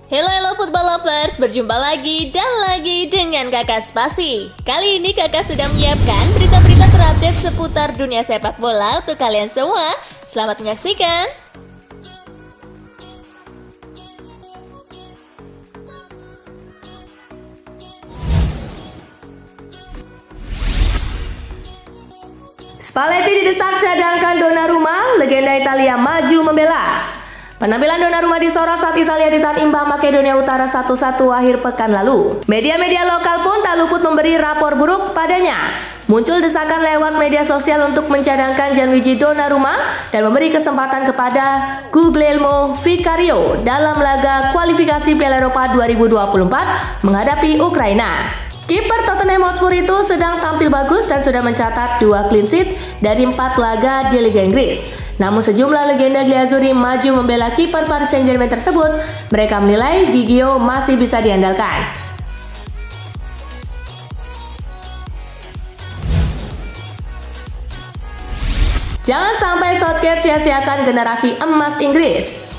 Hello football lovers, berjumpa lagi dan lagi dengan Kakak Spasi. Kali ini Kakak sudah menyiapkan berita-berita terupdate seputar dunia sepak bola untuk kalian semua. Selamat menyaksikan. Spalletti didesak cadangkan Donnarumma, legenda Italia maju membela. Penampilan Donnarumma disorot saat Italia ditahan imbang Makedonia Utara 1-1 akhir pekan lalu. Media-media lokal pun tak luput memberi rapor buruk padanya. Muncul desakan lewat media sosial untuk mencadangkan Gianluigi Donnarumma dan memberi kesempatan kepada Guglielmo Vicario dalam laga kualifikasi Piala Eropa 2024 menghadapi Ukraina. Kiper Tottenham Hotspur itu sedang tampil bagus dan sudah mencatat 2 clean sheet dari 4 laga di Liga Inggris. Namun sejumlah legenda Glazuri maju membela kiper Paris Saint-Germain tersebut. Mereka menilai Gigio masih bisa diandalkan. Jangan sampai Southgate sia-siakan generasi emas Inggris.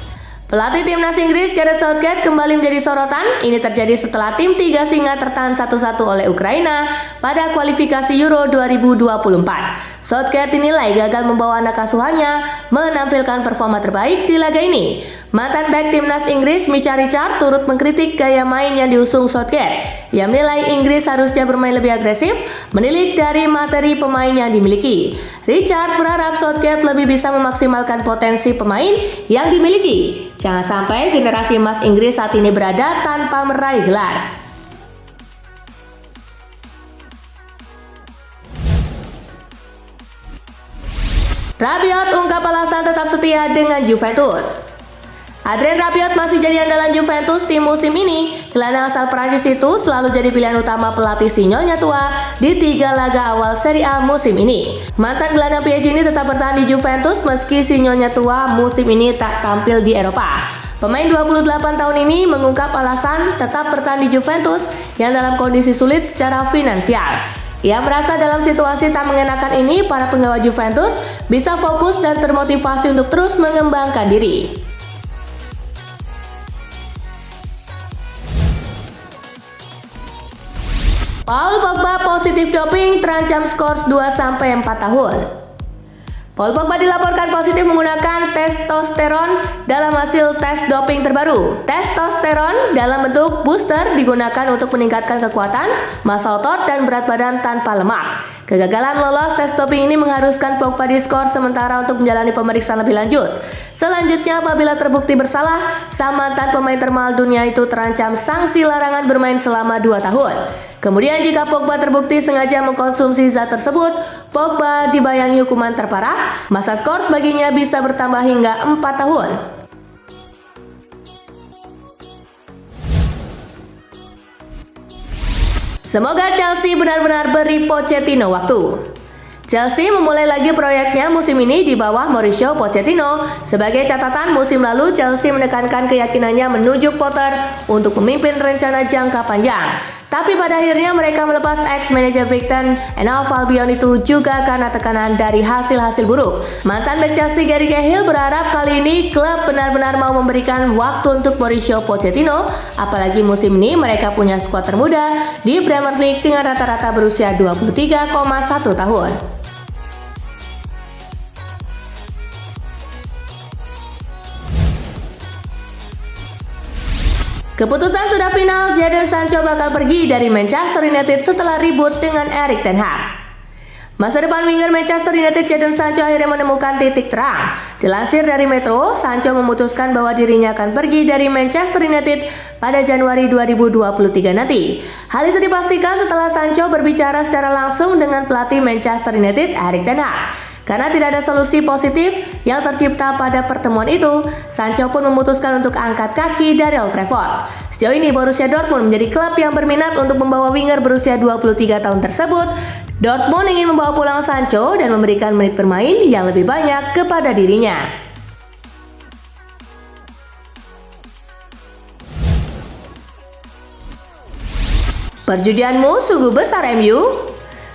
Pelatih timnas Inggris Gareth Southgate kembali menjadi sorotan. Ini terjadi setelah tim tiga singa tertahan 1-1 oleh Ukraina pada kualifikasi Euro 2024. Southgate dinilai gagal membawa anak asuhannya menampilkan performa terbaik di laga ini. Mantan bek timnas Inggris Micah Richards turut mengkritik gaya main yang diusung Southgate. Ia menilai Inggris harusnya bermain lebih agresif, menilik dari materi pemain yang dimiliki. Richards berharap Southgate lebih bisa memaksimalkan potensi pemain yang dimiliki. Jangan sampai generasi emas Inggris saat ini berada tanpa meraih gelar. Rabiot ungkap alasan tetap setia dengan Juventus. Adrien Rabiot masih jadi andalan Juventus tim musim ini. Gelandang asal Prancis itu selalu jadi pilihan utama pelatih si Nyonya tua di 3 laga awal Serie A musim ini. Mantan gelandang PSG ini tetap bertahan di Juventus meski si Nyonya tua musim ini tak tampil di Eropa. Pemain 28 tahun ini mengungkap alasan tetap bertahan di Juventus yang dalam kondisi sulit secara finansial. Ia merasa dalam situasi tak mengenakan ini, para penggawa Juventus bisa fokus dan termotivasi untuk terus mengembangkan diri. Paul Pogba positif doping, terancam skors 2-4 tahun. Paul Pogba dilaporkan positif menggunakan testosteron dalam hasil tes doping terbaru. Testosteron dalam bentuk booster digunakan untuk meningkatkan kekuatan, massa otot, dan berat badan tanpa lemak. Kegagalan lolos tes doping ini mengharuskan Pogba diskors sementara untuk menjalani pemeriksaan lebih lanjut. Selanjutnya, apabila terbukti bersalah, sang mantan pemain termahal dunia itu terancam sanksi larangan bermain selama 2 tahun. Kemudian jika Pogba terbukti sengaja mengkonsumsi zat tersebut, Pogba dibayangi hukuman terparah, masa skors baginya bisa bertambah hingga 4 tahun. Semoga Chelsea benar-benar beri Pochettino waktu. Chelsea memulai lagi proyeknya musim ini di bawah Mauricio Pochettino. Sebagai catatan, musim lalu Chelsea menekankan keyakinannya menuju Potter untuk memimpin rencana jangka panjang. Tapi pada akhirnya mereka melepas ex-manajer Brighton and Hove Albion itu juga karena tekanan dari hasil-hasil buruk. Mantan bek Chelsea Gary Cahill berharap kali ini klub benar-benar mau memberikan waktu untuk Mauricio Pochettino. Apalagi musim ini mereka punya skuad termuda di Premier League dengan rata-rata berusia 23,1 tahun. Keputusan sudah final, Jadon Sancho bakal pergi dari Manchester United setelah ribut dengan Erik ten Hag. Masa depan winger Manchester United Jadon Sancho akhirnya menemukan titik terang. Dilansir dari Metro, Sancho memutuskan bahwa dirinya akan pergi dari Manchester United pada Januari 2023 nanti. Hal itu dipastikan setelah Sancho berbicara secara langsung dengan pelatih Manchester United Erik ten Hag. Karena tidak ada solusi positif yang tercipta pada pertemuan itu, Sancho pun memutuskan untuk angkat kaki dari Old Trafford. Sejauh ini Borussia Dortmund menjadi klub yang berminat untuk membawa winger berusia 23 tahun tersebut. Dortmund ingin membawa pulang Sancho dan memberikan menit bermain yang lebih banyak kepada dirinya. Perjudianmu sungguh besar MU?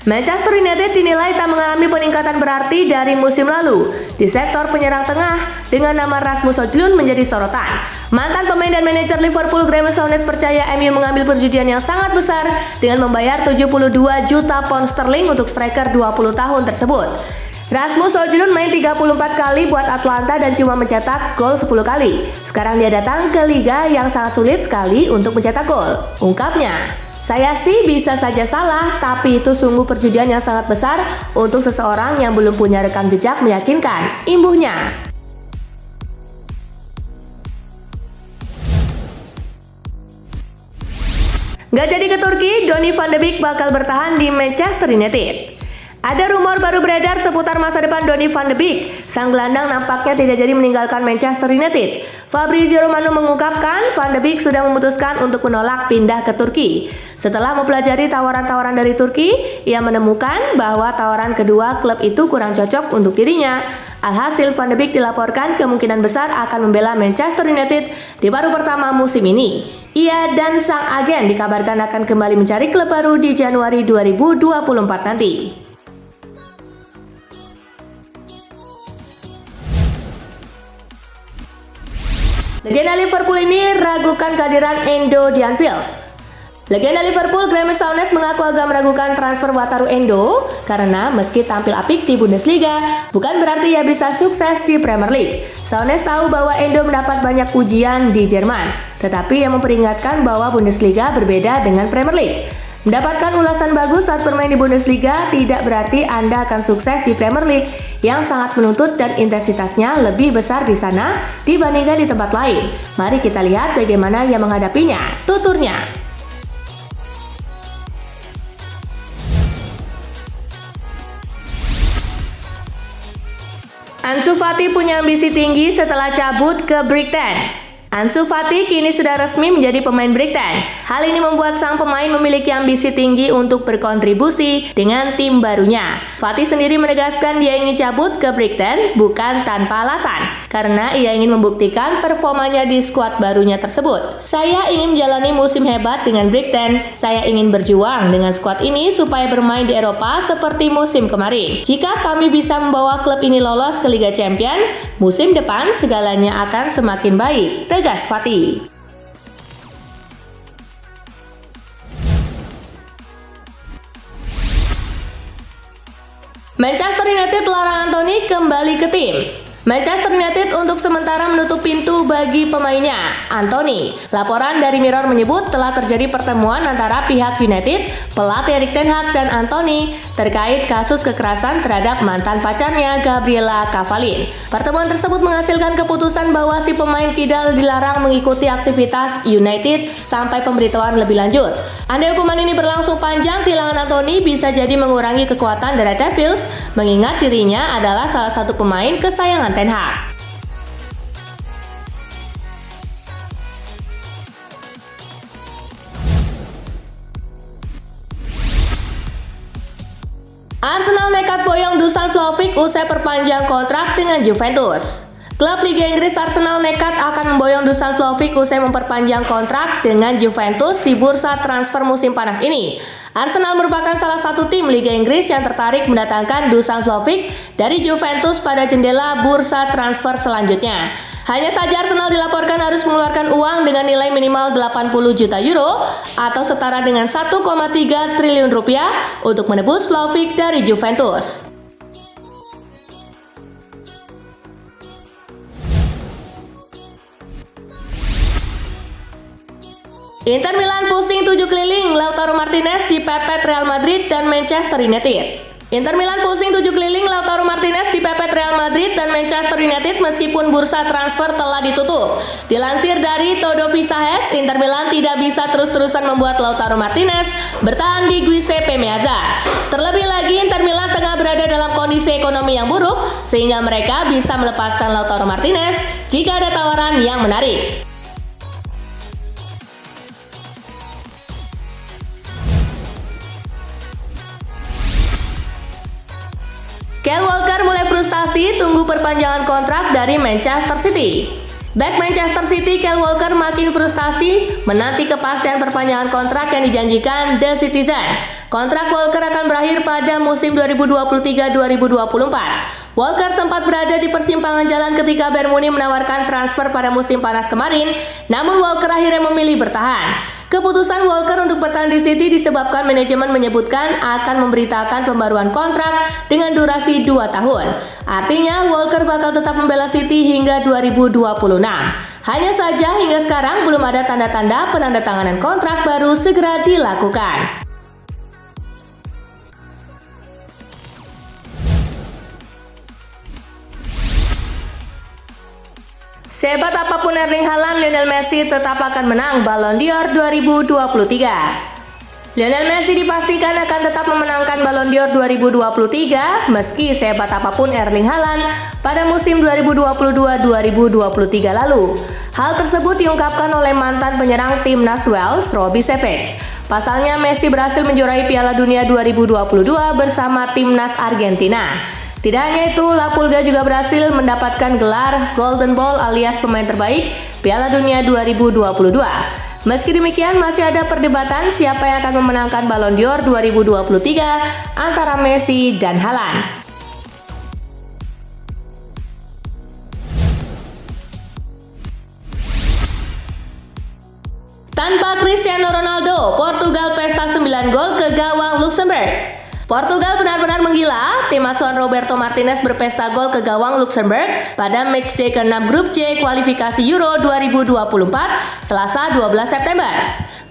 Manchester United dinilai tak mengalami peningkatan berarti dari musim lalu. di sektor penyerang tengah dengan nama Rasmus Højlund menjadi sorotan. Mantan pemain dan manajer Liverpool Graeme Souness percaya MU mengambil perjudian yang sangat besar dengan membayar 72 juta pound sterling untuk striker 20 tahun tersebut. Rasmus Højlund main 34 kali buat Atlanta dan cuma mencetak gol 10 kali. Sekarang dia datang ke liga yang sangat sulit sekali untuk mencetak gol. Ungkapnya, "Saya sih bisa saja salah, tapi itu sungguh perjudian yang sangat besar untuk seseorang yang belum punya rekam jejak meyakinkan," imbuhnya. Gak jadi ke Turki, Donny van de Beek bakal bertahan di Manchester United. Ada rumor baru beredar seputar masa depan Donny van de Beek. Sang gelandang nampaknya tidak jadi meninggalkan Manchester United. Fabrizio Romano mengungkapkan Van de Beek sudah memutuskan untuk menolak pindah ke Turki. Setelah mempelajari tawaran-tawaran dari Turki, ia menemukan bahwa tawaran kedua klub itu kurang cocok untuk dirinya. Alhasil Van de Beek dilaporkan kemungkinan besar akan membela Manchester United di paruh pertama musim ini. Ia dan sang agen dikabarkan akan kembali mencari klub baru di Januari 2024 nanti. Legenda Liverpool ini ragukan kehadiran Endo di Anfield. Legenda Liverpool Graeme Souness mengaku agak meragukan transfer Wataru Endo karena meski tampil apik di Bundesliga, bukan berarti ia bisa sukses di Premier League. Souness tahu bahwa Endo mendapat banyak pujian di Jerman, tetapi ia memperingatkan bahwa Bundesliga berbeda dengan Premier League. Mendapatkan ulasan bagus saat bermain di Bundesliga tidak berarti Anda akan sukses di Premier League yang sangat menuntut dan intensitasnya lebih besar di sana dibandingkan di tempat lain. Mari kita lihat bagaimana ia menghadapinya, tuturnya. Ansu Fati punya ambisi tinggi setelah cabut ke Brighton. Ansu Fati kini sudah resmi menjadi pemain Brighton. Hal ini membuat sang pemain memiliki ambisi tinggi untuk berkontribusi dengan tim barunya. Fati sendiri menegaskan dia ingin cabut ke Brighton bukan tanpa alasan, karena ia ingin membuktikan performanya di skuad barunya tersebut. "Saya ingin menjalani musim hebat dengan Brighton. Saya ingin berjuang dengan skuad ini supaya bermain di Eropa seperti musim kemarin. Jika kami bisa membawa klub ini lolos ke Liga Champions, musim depan segalanya akan semakin baik," tegas Fati. Manchester United larang Anthony kembali ke tim. Manchester United untuk sementara menutup pintu bagi pemainnya, Anthony. Laporan dari Mirror menyebut telah terjadi pertemuan antara pihak United, pelatih Erik ten Hag dan Anthony terkait kasus kekerasan terhadap mantan pacarnya Gabriela Cavallin. Pertemuan tersebut menghasilkan keputusan bahwa si pemain kidal dilarang mengikuti aktivitas United sampai pemberitahuan lebih lanjut. Andai hukuman ini berlangsung panjang, kehilangan Anthony bisa jadi mengurangi kekuatan The Red Devils, mengingat dirinya adalah salah satu pemain kesayangan ten Hag. Arsenal nekat boyong Dusan Vlahovic usai perpanjang kontrak dengan Juventus. Klub Liga Inggris Arsenal nekat akan memboyong Dusan Vlahovic usai memperpanjang kontrak dengan Juventus di bursa transfer musim panas ini. Arsenal merupakan salah satu tim Liga Inggris yang tertarik mendatangkan Dusan Vlahovic dari Juventus pada jendela bursa transfer selanjutnya. Hanya saja Arsenal dilaporkan harus mengeluarkan uang dengan nilai minimal 80 juta euro atau setara dengan 1,3 triliun rupiah untuk menebus Vlahovic dari Juventus. Inter Milan pusing 7 keliling, Lautaro Martinez dipepet Real Madrid dan Manchester United. Inter Milan pusing 7 keliling, Lautaro Martinez dipepet Real Madrid dan Manchester United meskipun bursa transfer telah ditutup. Dilansir dari Todo Visahes, Inter Milan tidak bisa terus-terusan membuat Lautaro Martinez bertahan di Giuseppe Meazza. Terlebih lagi, Inter Milan tengah berada dalam kondisi ekonomi yang buruk, sehingga mereka bisa melepaskan Lautaro Martinez jika ada tawaran yang menarik. Kyle Walker mulai frustasi tunggu perpanjangan kontrak dari Manchester City. Back Manchester City, Kyle Walker makin frustasi menanti kepastian perpanjangan kontrak yang dijanjikan The Citizen. Kontrak Walker akan berakhir pada musim 2023-2024. Walker sempat berada di persimpangan jalan ketika Bayern Munich menawarkan transfer pada musim panas kemarin, namun Walker akhirnya memilih bertahan. Keputusan Walker untuk bertahan di City disebabkan manajemen menyebutkan akan memberitakan pembaruan kontrak dengan durasi 2 tahun. Artinya Walker bakal tetap membela City hingga 2026. Hanya saja hingga sekarang belum ada tanda-tanda penandatanganan kontrak baru segera dilakukan. Sehebat apapun Erling Haaland, Lionel Messi tetap akan menang Ballon d'Or 2023. Lionel Messi dipastikan akan tetap memenangkan Ballon d'Or 2023 meski sehebat apapun Erling Haaland pada musim 2022-2023 lalu. Hal tersebut diungkapkan oleh mantan penyerang timnas Wales, Robbie Savage. Pasalnya Messi berhasil menjuarai Piala Dunia 2022 bersama timnas Argentina. Tidak hanya itu, La Pulga juga berhasil mendapatkan gelar Golden Ball alias pemain terbaik Piala Dunia 2022. Meski demikian, masih ada perdebatan siapa yang akan memenangkan Ballon d'Or 2023 antara Messi dan Haaland. Tanpa Cristiano Ronaldo, Portugal pesta 9 gol ke gawang Luxembourg. Portugal benar-benar menggila. Tim asuhan Roberto Martinez berpesta gol ke gawang Luxembourg pada matchday ke-6 grup C kualifikasi Euro 2024 Selasa 12 September.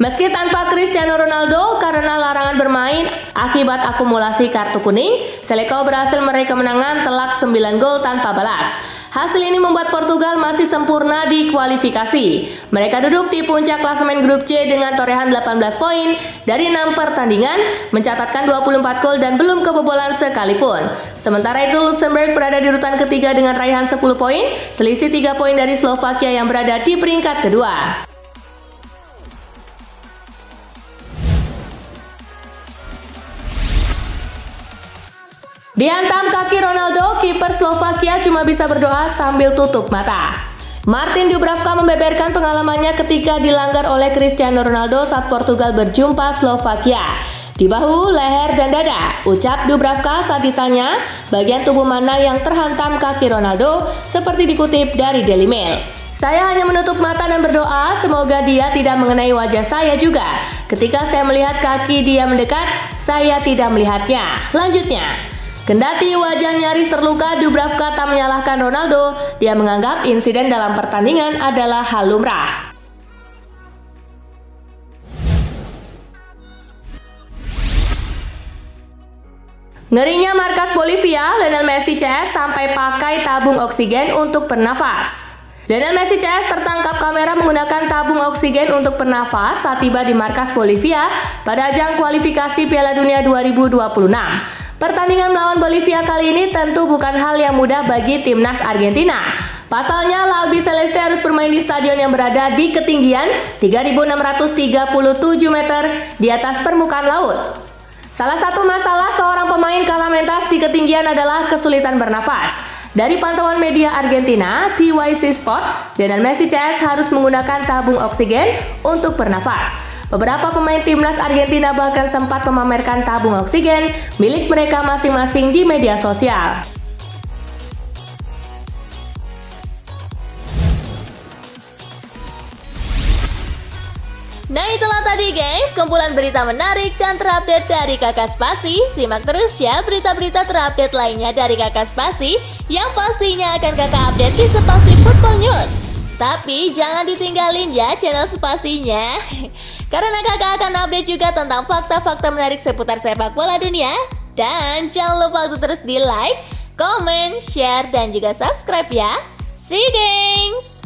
Meski tanpa Cristiano Ronaldo karena larangan bermain akibat akumulasi kartu kuning, Selecao berhasil meraih kemenangan telak 9 gol tanpa balas. Hasil ini membuat Portugal masih sempurna di kualifikasi. Mereka duduk di puncak klasemen grup C dengan torehan 18 poin dari 6 pertandingan, mencatatkan 24 gol dan belum kebobolan sekalipun. Sementara itu Luxembourg berada di urutan ketiga dengan raihan 10 poin, selisih 3 poin dari Slovakia yang berada di peringkat kedua. Dihantam kaki Ronaldo, kiper Slovakia cuma bisa berdoa sambil tutup mata. Martin Dubravka membeberkan pengalamannya ketika dilanggar oleh Cristiano Ronaldo saat Portugal berjumpa Slovakia. Di bahu, leher, dan dada, ucap Dubravka saat ditanya bagian tubuh mana yang terhantam kaki Ronaldo, seperti dikutip dari Daily Mail. Saya hanya menutup mata dan berdoa semoga dia tidak mengenai wajah saya juga. Ketika saya melihat kaki dia mendekat, saya tidak melihatnya. Lanjutnya. Kendati wajah nyaris terluka, Dubravka tak menyalahkan Ronaldo. Dia menganggap insiden dalam pertandingan adalah hal lumrah. Ngerinya markas Bolivia, Lionel Messi CS sampai pakai tabung oksigen untuk bernafas. Lionel Messi CS tertangkap kamera menggunakan tabung oksigen untuk bernafas saat tiba di markas Bolivia pada ajang kualifikasi Piala Dunia 2026. Pertandingan melawan Bolivia kali ini tentu bukan hal yang mudah bagi timnas Argentina. Pasalnya, La Albiceleste harus bermain di stadion yang berada di ketinggian 3.637 meter di atas permukaan laut. Salah satu masalah seorang pemain kalah mentas di ketinggian adalah kesulitan bernafas. Dari pantauan media Argentina, TYC Sport, Lionel Messi CS harus menggunakan tabung oksigen untuk bernafas. Beberapa pemain timnas Argentina bahkan sempat memamerkan tabung oksigen milik mereka masing-masing di media sosial. Nah itulah tadi guys, kumpulan berita menarik dan terupdate dari Kakak Spasi. Simak terus ya berita-berita terupdate lainnya dari Kakak Spasi yang pastinya akan Kakak update di Spasi Football News. Tapi jangan ditinggalin ya channel Spasinya, karena kakak akan update juga tentang fakta-fakta menarik seputar sepak bola dunia. Dan jangan lupa untuk terus di like, comment, share, dan juga subscribe ya. See you guys!